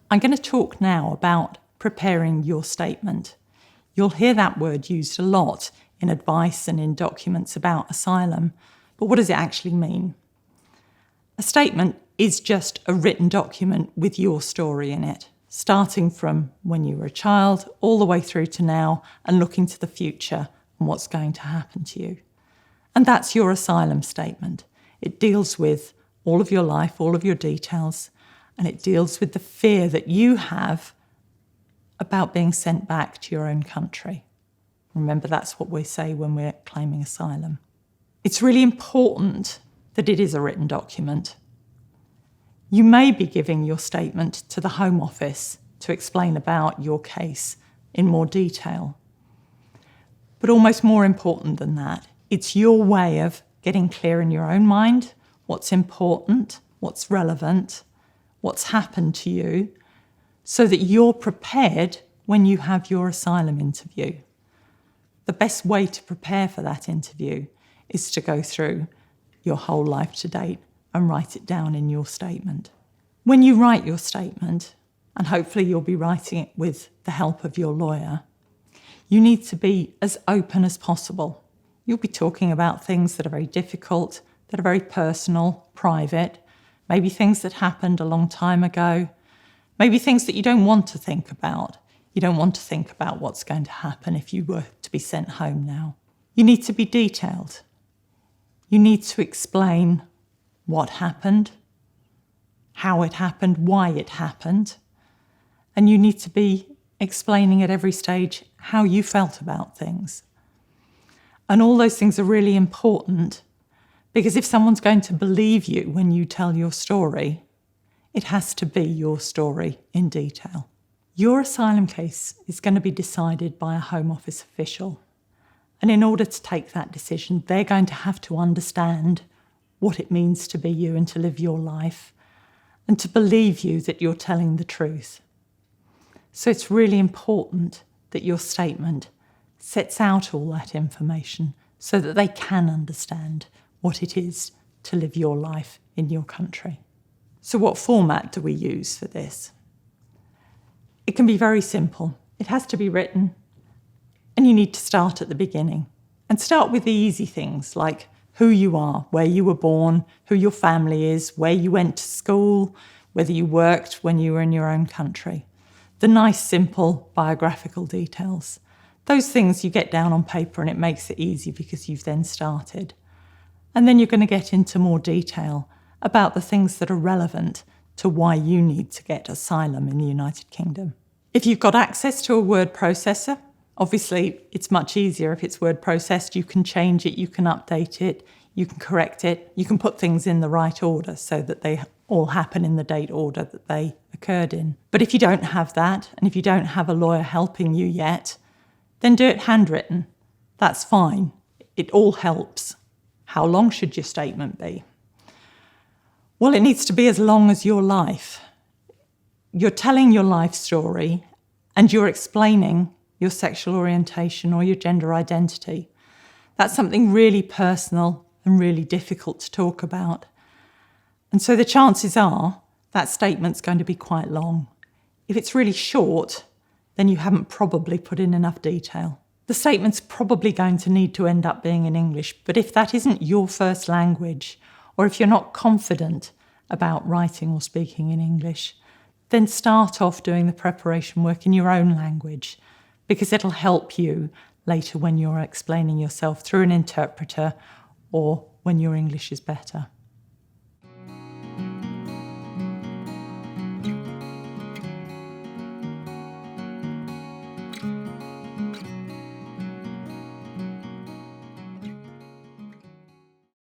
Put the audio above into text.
I'm going to talk now about preparing your statement. You'll hear that word used a lot in advice and in documents about asylum, but what does it actually mean? A statement is just a written document with your story in it, starting from when you were a child all the way through to now and looking to the future and what's going to happen to you. And that's your asylum statement. It deals with all of your life, all of your details, and it deals with the fear that you have about being sent back to your own country. Remember, that's what we say when we're claiming asylum. It's really important that it is a written document. You may be giving your statement to the Home Office to explain about your case in more detail. But almost more important than that, it's your way of getting clear in your own mind what's important, what's relevant, what's happened to you, so that you're prepared when you have your asylum interview. The best way to prepare for that interview is to go through your whole life to date and write it down in your statement. When you write your statement, and hopefully you'll be writing it with the help of your lawyer, you need to be as open as possible. You'll be talking about things that are very difficult, that are very personal, private, maybe things that happened a long time ago, maybe things that you don't want to think about. You don't want to think about what's going to happen if you were to be sent home now. You need to be detailed. You need to explain what happened, how it happened, why it happened, and you need to be explaining at every stage how you felt about things. And all those things are really important because if someone's going to believe you when you tell your story, it has to be your story in detail. Your asylum case is going to be decided by a Home Office official. And in order to take that decision, they're going to have to understand what it means to be you and to live your life and to believe you that you're telling the truth. So it's really important that your statement sets out all that information so that they can understand what it is to live your life in your country. So what format do we use for this? It can be very simple. It has to be written, and you need to start at the beginning and start with the easy things like who you are, where you were born, who your family is, where you went to school, whether you worked when you were in your own country. The nice, simple biographical details. Those things you get down on paper and it makes it easy because you've then started. And then you're going to get into more detail about the things that are relevant to why you need to get asylum in the United Kingdom. If you've got access to a word processor, obviously it's much easier if it's word processed. You can change it, you can update it, you can correct it, you can put things in the right order so that they all happen in the date order that they occurred in. But if you don't have that, and if you don't have a lawyer helping you yet, then do it handwritten. That's fine. It all helps. How long should your statement be? Well, it needs to be as long as your life. You're telling your life story and you're explaining your sexual orientation or your gender identity. That's something really personal and really difficult to talk about. And so the chances are that statement's going to be quite long. If it's really short, then you haven't probably put in enough detail. The statement's probably going to need to end up being in English, but if that isn't your first language, or if you're not confident about writing or speaking in English, then start off doing the preparation work in your own language, because it'll help you later when you're explaining yourself through an interpreter or when your English is better.